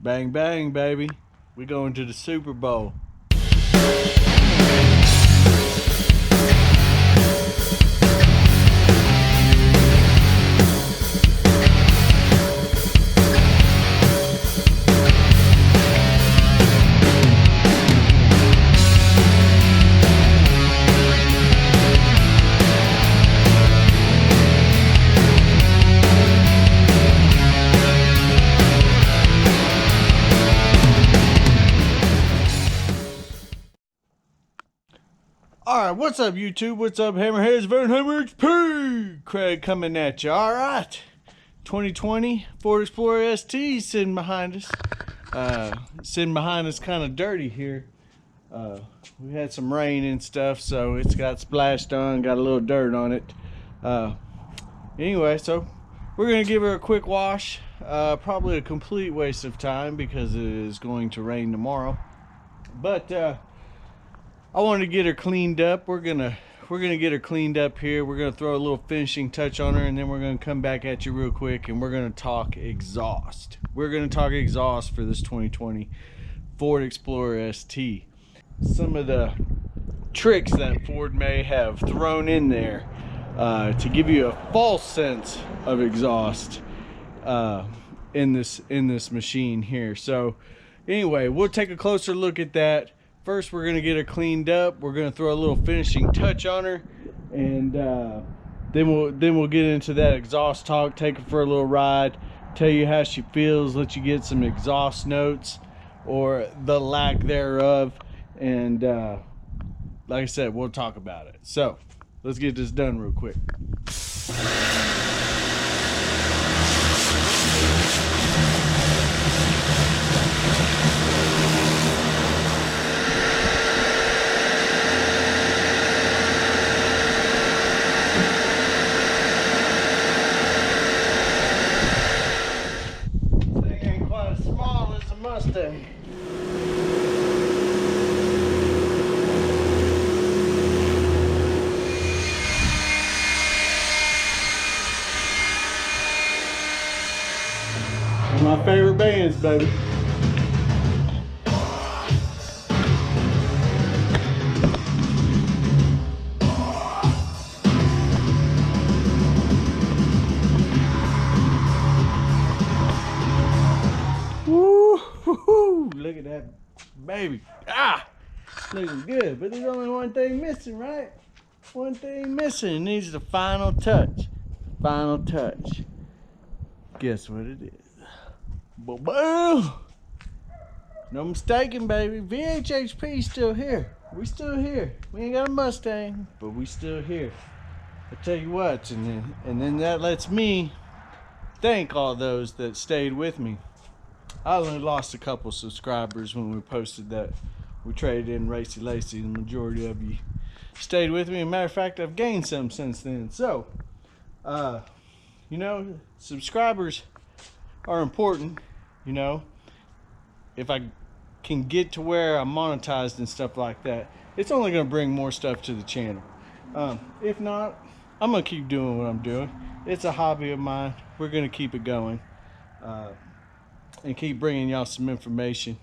Bang, bang, baby. We going to the Super Bowl. Alright, what's up YouTube? What's up Hammerheads? Vanhammer HP! Craig coming at you. Alright. 2020 Ford Explorer ST sitting behind us. Sitting behind us kind of dirty here. We had some rain and stuff, so it's got splashed on, got a little dirt on it. Anyway, so we're going to give her a quick wash. Probably a complete waste of time because it is going to rain tomorrow. But I wanted to get her cleaned up. We're gonna get her cleaned up here. We're gonna throw a little finishing touch on her, and then we're gonna come back at you real quick, and we're gonna talk exhaust. We're gonna talk exhaust for this 2020 Ford Explorer ST. Some of the tricks that Ford may have thrown in there to give you a false sense of exhaust in this machine here. So anyway, we'll take a closer look at that. First, we're going to get her cleaned up. We're going to throw a little finishing touch on her, and then we'll get into that exhaust talk, take her for a little ride, tell you how she feels, let you get some exhaust notes or the lack thereof, and like I said, we'll talk about it. So let's get this done real quick. Mustang. One of my favorite bands, baby. Look at that baby. Looking good, but there's only one thing missing, right? One thing missing. It needs the final touch. Final touch. Guess what it is? Boom! No mistaking, baby. VHHP still here. We still here. We ain't got a Mustang, but we still here. I tell you what, and then that lets me thank all those that stayed with me. I only lost a couple subscribers when we posted that we traded in Racy Lacey. The majority of you stayed with me. As a matter of fact, I've gained some since then. So, you know, subscribers are important. You know, if I can get to where I'm monetized and stuff like that, it's only going to bring more stuff to the channel. If not, I'm going to keep doing what I'm doing. It's a hobby of mine. We're going to keep it going. And keep bringing y'all some information.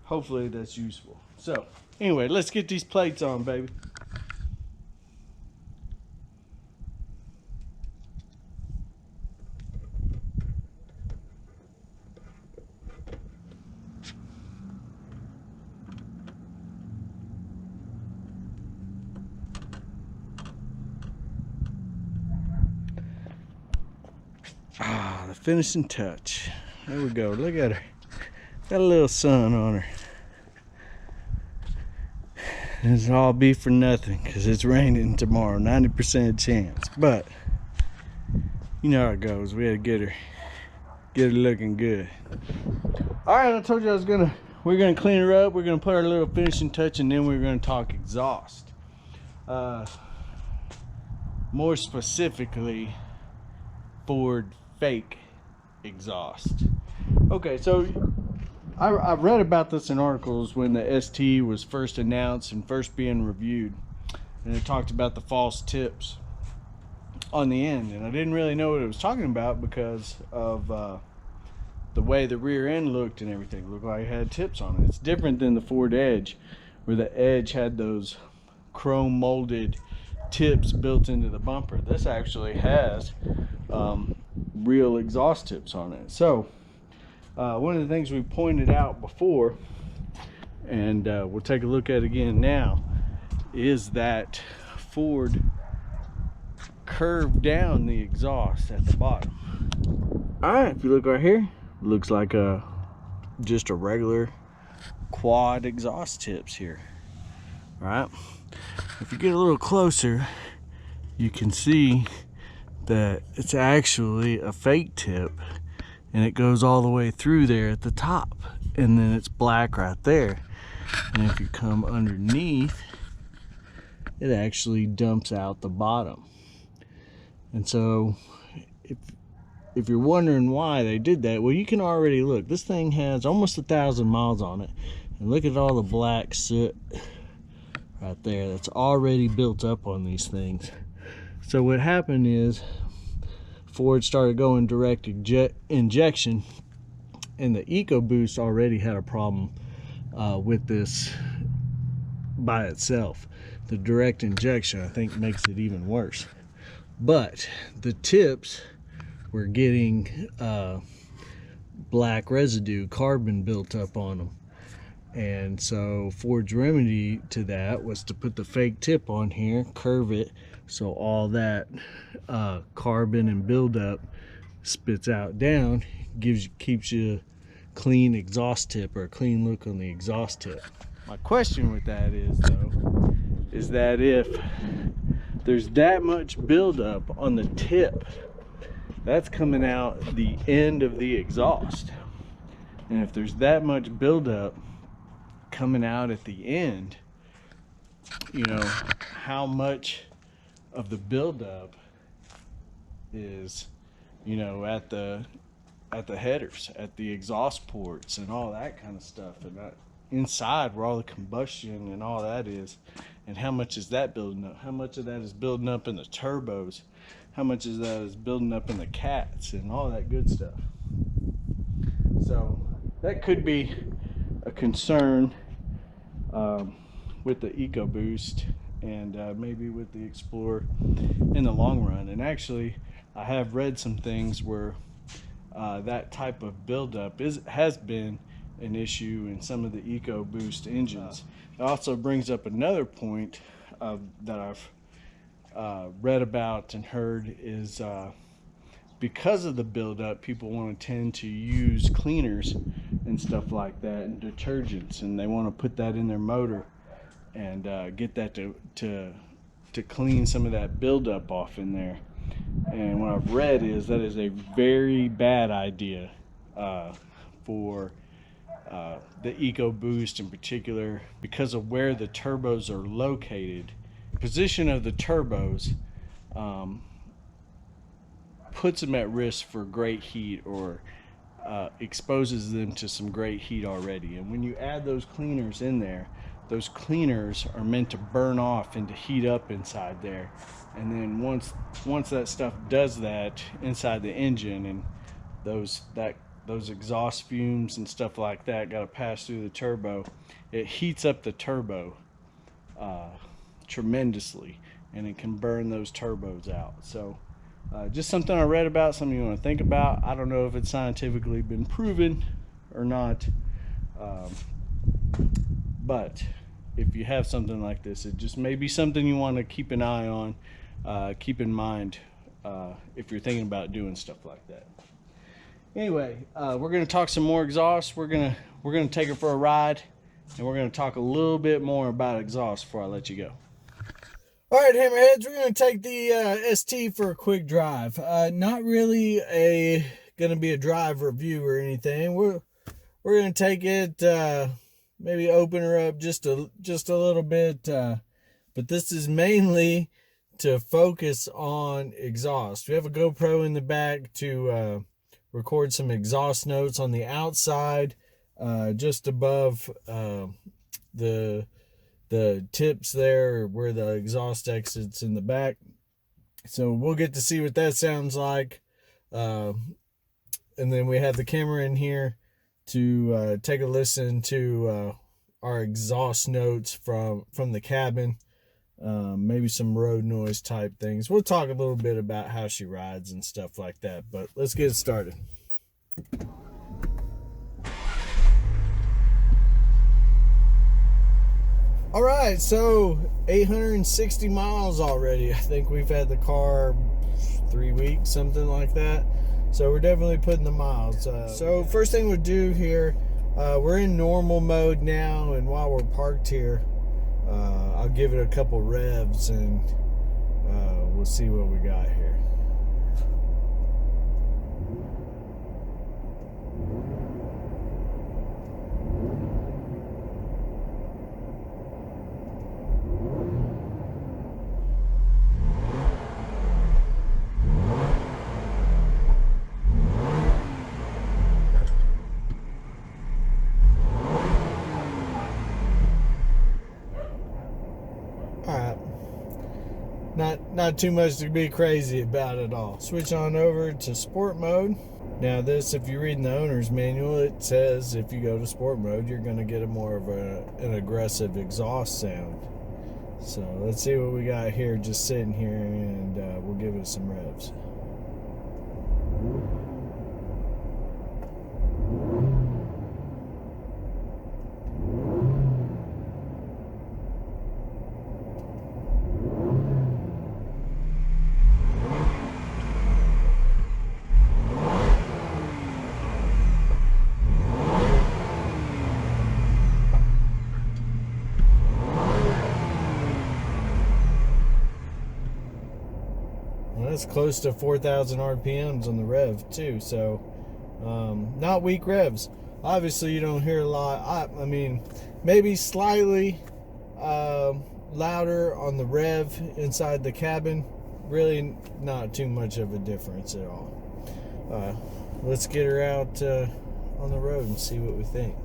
Hopefully that's useful. So anyway, let's get these plates on, baby. The finishing touch. There we go. Look at her. Got a little sun on her. This will all be for nothing because it's raining tomorrow. 90% chance. But you know how it goes. We had to get her looking good. Alright, I told you we're gonna clean her up, we're gonna put our little finishing touch, and then we're gonna talk exhaust. More specifically, Ford fake exhaust. Okay, so I read about this in articles when the ST was first announced and first being reviewed, and it talked about the false tips on the end, and I didn't really know what it was talking about because of the way the rear end looked and everything. It looked like it had tips on it. It's different than the Ford Edge, where the Edge had those chrome molded tips built into the bumper. This actually has real exhaust tips on it. So one of the things we pointed out before, and we'll take a look at again now, is that Ford curved down the exhaust at the bottom. All right, if you look right here, it looks like just a regular quad exhaust tips here. All right, if you get a little closer, you can see that it's actually a fake tip, and it goes all the way through there at the top, and then it's black right there. And if you come underneath, it actually dumps out the bottom. And so if you're wondering why they did that, well, you can already look. This thing has almost 1,000 miles on it, and look at all the black soot right there that's already built up on these things. So what happened is Ford started going direct injection, and the EcoBoost already had a problem with this by itself. The direct injection, I think, makes it even worse. But the tips were getting black residue, carbon built up on them. And so Ford's remedy to that was to put the fake tip on here, curve it, so all that carbon and buildup spits out down, keeps you clean exhaust tip, or a clean look on the exhaust tip. My question with that is, though, is that if there's that much buildup on the tip, that's coming out the end of the exhaust. And if there's that much buildup coming out at the end, you know, how much of the buildup is, you know, at the headers, at the exhaust ports, and all that kind of stuff, and inside where all the combustion and all that is, and how much is that building up? How much of that is building up in the turbos? How much of that is building up in the cats and all that good stuff? So that could be a concern with the EcoBoost, and maybe with the Explorer in the long run. And actually, I have read some things where that type of buildup has been an issue in some of the EcoBoost engines. It also brings up another point that I've read about and heard is because of the buildup, people want to tend to use cleaners and stuff like that, and detergents, and they want to put that in their motor and get that to clean some of that buildup off in there. And what I've read is that is a very bad idea for the EcoBoost in particular, because of where the turbos are located. Position of the turbos puts them at risk for great heat, or exposes them to some great heat already. And when you add those cleaners in there, those cleaners are meant to burn off and to heat up inside there. And then once that stuff does that inside the engine, and those exhaust fumes and stuff like that got to pass through the turbo, it heats up the turbo tremendously, and it can burn those turbos out. So just something I read about, something you want to think about. I don't know if it's scientifically been proven or not, but if you have something like this, it just may be something you want to keep an eye on, keep in mind if you're thinking about doing stuff like that. Anyway, we're going to talk some more exhaust. We're gonna take it for a ride, and we're going to talk a little bit more about exhaust before I let you go. All right, Hammerheads, we're going to take the ST for a quick drive. Not really going to be a drive review or anything. We're going to take it, maybe open her up just a little bit, but this is mainly to focus on exhaust. We have a GoPro in the back to record some exhaust notes on the outside, just above the tips there where the exhaust exits in the back. So we'll get to see what that sounds like. And then we have the camera in here to take a listen to our exhaust notes from the cabin. Maybe some road noise type things. We'll talk a little bit about how she rides and stuff like that, but let's get started. All right, so 860 miles already. I think we've had the car 3 weeks, something like that. So we're definitely putting the miles. So first thing we'll do here, we're in normal mode now, and while we're parked here, I'll give it a couple revs and we'll see what we got here. Not too much to be crazy about at all. Switch on over to sport mode. Now this, if you read in the owner's manual, it says if you go to sport mode, you're going to get a more of an aggressive exhaust sound. So let's see what we got here, just sitting here, and we'll give it some revs. That's close to 4,000 RPMs on the rev too, so not weak revs. Obviously you don't hear a lot. I mean, maybe slightly louder on the rev inside the cabin. Really not too much of a difference at all. Let's get her out on the road and see what we think.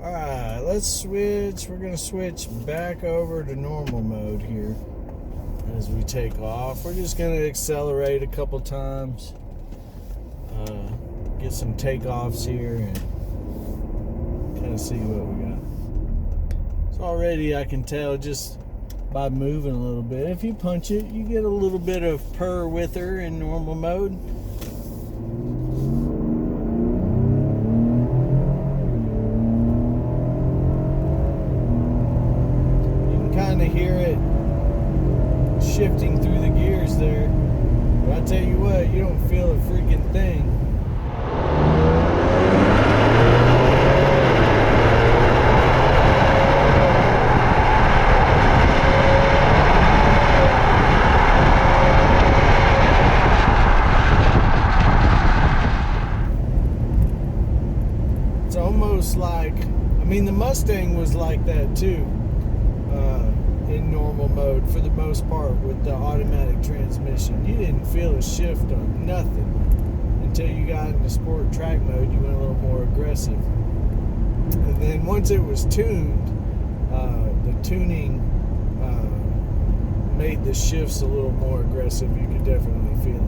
Alright, let's switch. We're going to switch back over to normal mode here. As we take off, we're just going to accelerate a couple times, get some takeoffs here, and kind of see what we got. So already I can tell just by moving a little bit, if you punch it, you get a little bit of purr with her in normal mode. You can kind of hear it shifting through the gears there, but I tell you what, you don't feel a freaking thing. It's almost like, I mean, the Mustang was like that too. In normal mode for the most part with the automatic transmission. You didn't feel a shift on nothing until you got into sport track mode. You went a little more aggressive, and then once it was tuned, the tuning made the shifts a little more aggressive. You could definitely feel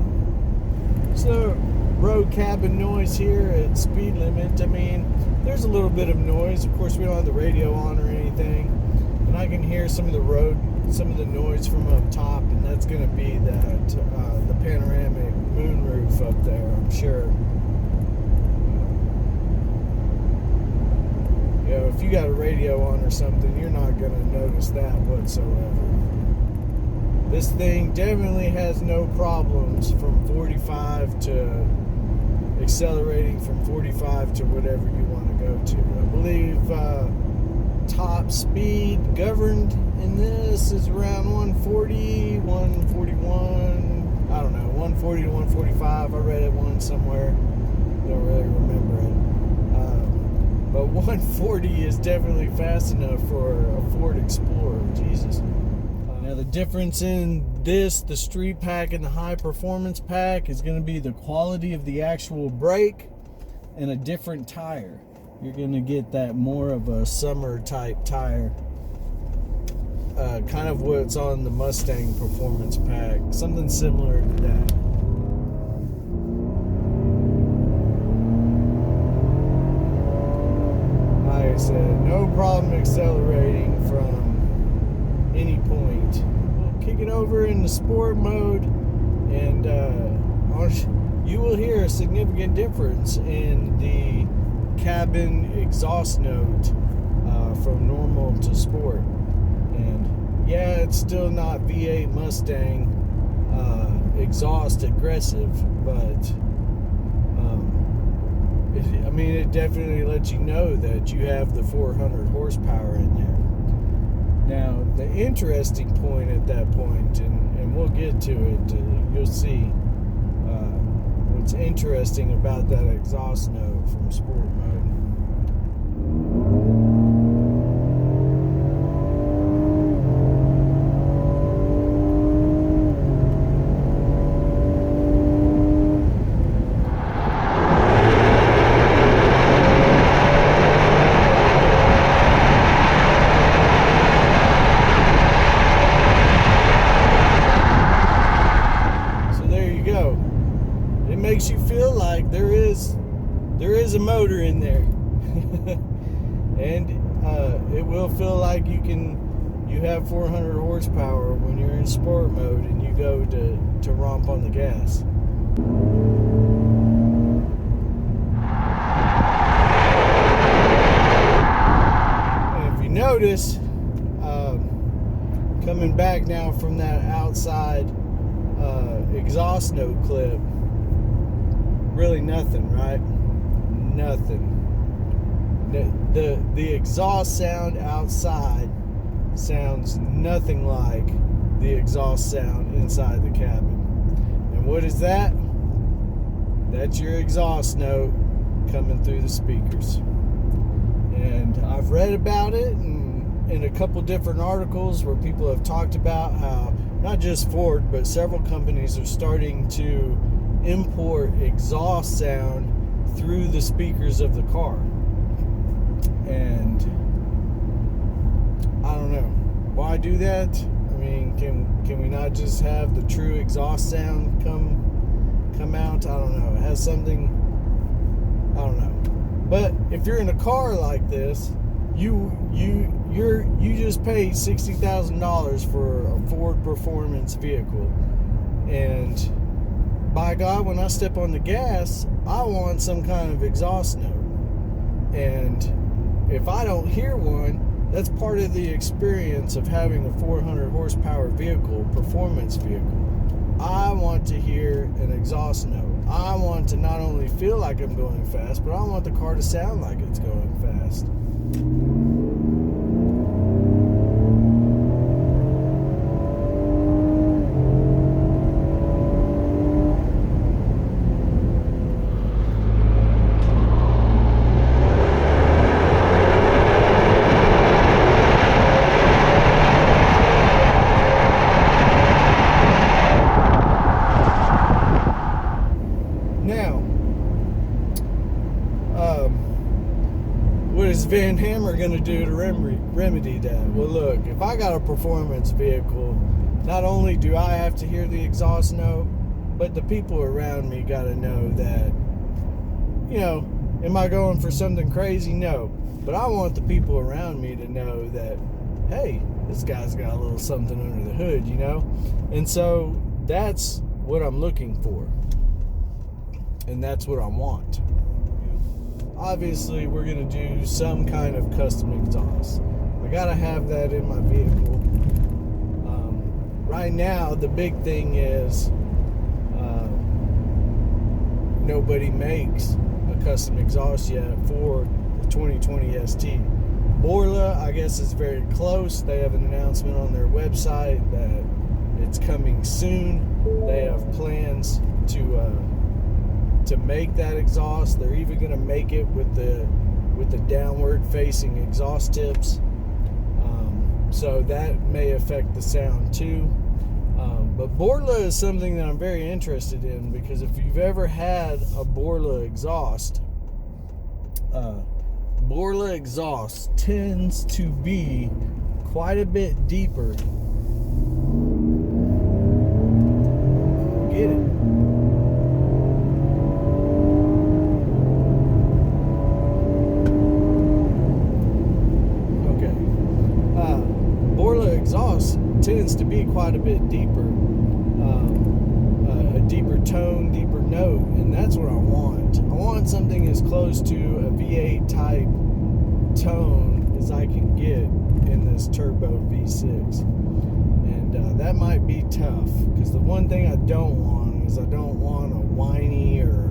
it. So road cabin noise here at speed limit, I mean, there's a little bit of noise. Of course, we don't have the radio on or anything. I can hear some of the noise from up top, and that's going to be that the panoramic moonroof up there, I'm sure. You know, if you got a radio on or something, you're not going to notice that whatsoever. This thing definitely has no problems from 45 to accelerating from 45 to whatever you want to go to. I believe top speed governed in this is around 140, 141, I don't know, 140 to 145. I read it once somewhere, don't really remember it, but 140 is definitely fast enough for a Ford Explorer. Jesus. Now the difference in this, the street pack and the high performance pack, is going to be the quality of the actual brake and a different tire. You're going to get that more of a summer type tire, kind of what's on the Mustang performance pack, something similar to that. I said, no problem accelerating from any point. We'll kick it over into sport mode, and you will hear a significant difference in the cabin exhaust note from normal to sport. And yeah, it's still not V8 Mustang exhaust aggressive, but it definitely lets you know that you have the 400 horsepower in there. Now, the interesting point at that point, and we'll get to it, you'll see what's interesting about that exhaust note from sport mode. Makes you feel like there is a motor in there. And it will feel like you have 400 horsepower when you're in sport mode and you go to romp on the gas. And if you notice, coming back now from that outside exhaust note clip, really nothing, right? Nothing. The exhaust sound outside sounds nothing like the exhaust sound inside the cabin. And what is that? That's your exhaust note coming through the speakers. And I've read about it in a couple different articles where people have talked about how not just Ford, but several companies are starting to import exhaust sound through the speakers of the car. And I don't know why do that. I mean, can we not just have the true exhaust sound come out? I don't know. It has something, I don't know. But if you're in a car like this, you just paid $60,000 for a Ford Performance vehicle, and by God, when I step on the gas, I want some kind of exhaust note. And if I don't hear one, that's part of the experience of having a 400 horsepower vehicle, performance vehicle. I want to hear an exhaust note. I want to not only feel like I'm going fast, but I want the car to sound like it's going fast. What is Vanhammer going to do to remedy that? Well, look, if I got a performance vehicle, not only do I have to hear the exhaust note, but the people around me got to know that, am I going for something crazy? No. But I want the people around me to know that, hey, this guy's got a little something under the hood, And so that's what I'm looking for. And that's what I want. Obviously, we're going to do some kind of custom exhaust. I got to have that in my vehicle. Right now, the big thing is nobody makes a custom exhaust yet for the 2020 ST. Borla, I guess, is very close. They have an announcement on their website that it's coming soon. They have plans to make that exhaust. They're even going to make it with the downward facing exhaust tips, so that may affect the sound too. But Borla is something that I'm very interested in, because if you've ever had a Borla exhaust, Borla exhaust tends to be quite a bit deeper. Get it? tends to be quite a bit deeper, a deeper tone, deeper note, and that's what I want. I want something as close to a V8 type tone as I can get in this turbo V6, and that might be tough, because the one thing I don't want is I don't want a whiny or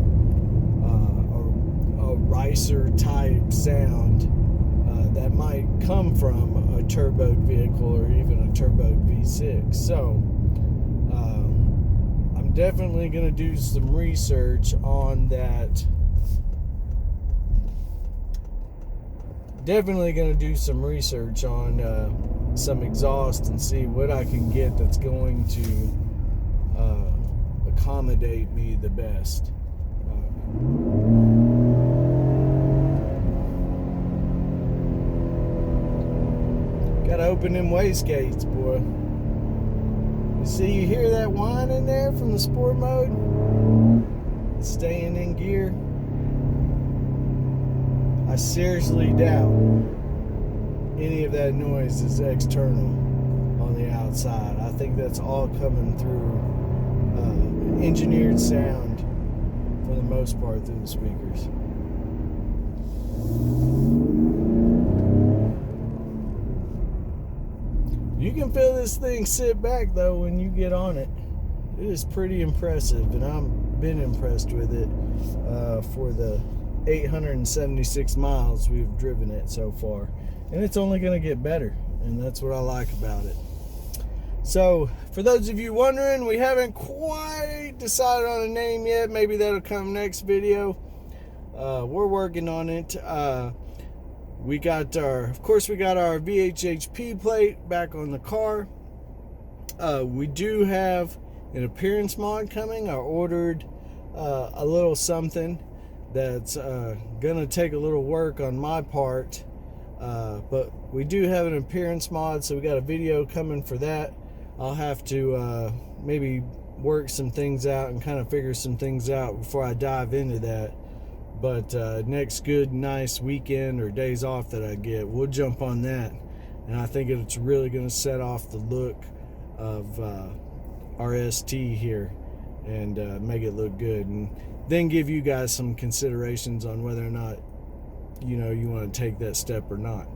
a ricer type sound that might come from a turboed vehicle or even a turboed V6. So I'm definitely going to do some research on that. Definitely going to do some research on some exhaust and see what I can get that's going to accommodate me the best. Gotta open them wastegates, boy. You see, you hear that whine in there from the sport mode? It's staying in gear. I seriously doubt any of that noise is external on the outside. I think that's all coming through engineered sound for the most part through the speakers. You can feel this thing sit back though when you get on it. It is pretty impressive, and I've been impressed with it for the 876 miles we've driven it so far, and it's only going to get better, and that's what I like about it. So for those of you wondering, we haven't quite decided on a name yet. Maybe that'll come next video. We're working on it. We got our VHHP plate back on the car. We do have an appearance mod coming. I ordered a little something that's gonna take a little work on my part, but we do have an appearance mod, so we got a video coming for that. I'll have to maybe work some things out and kind of figure some things out before I dive into that. But next good nice weekend or days off that I get, we'll jump on that, and I think it's really going to set off the look of our ST here and make it look good, and then give you guys some considerations on whether or not you want to take that step or not.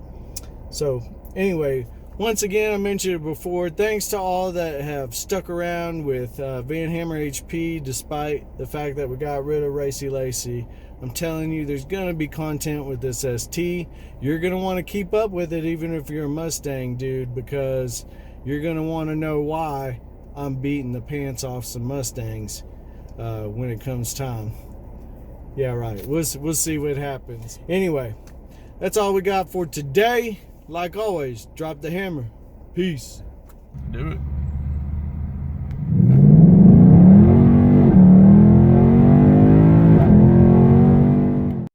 So anyway, once again, I mentioned it before, thanks to all that have stuck around with Vanhammer HP despite the fact that we got rid of Racy Lacy. I'm telling you, there's going to be content with this ST. You're going to want to keep up with it even if you're a Mustang dude, because you're going to want to know why I'm beating the pants off some Mustangs when it comes time. Yeah, right. We'll see what happens. Anyway, that's all we got for today. Like always, drop the hammer. Peace. Do it.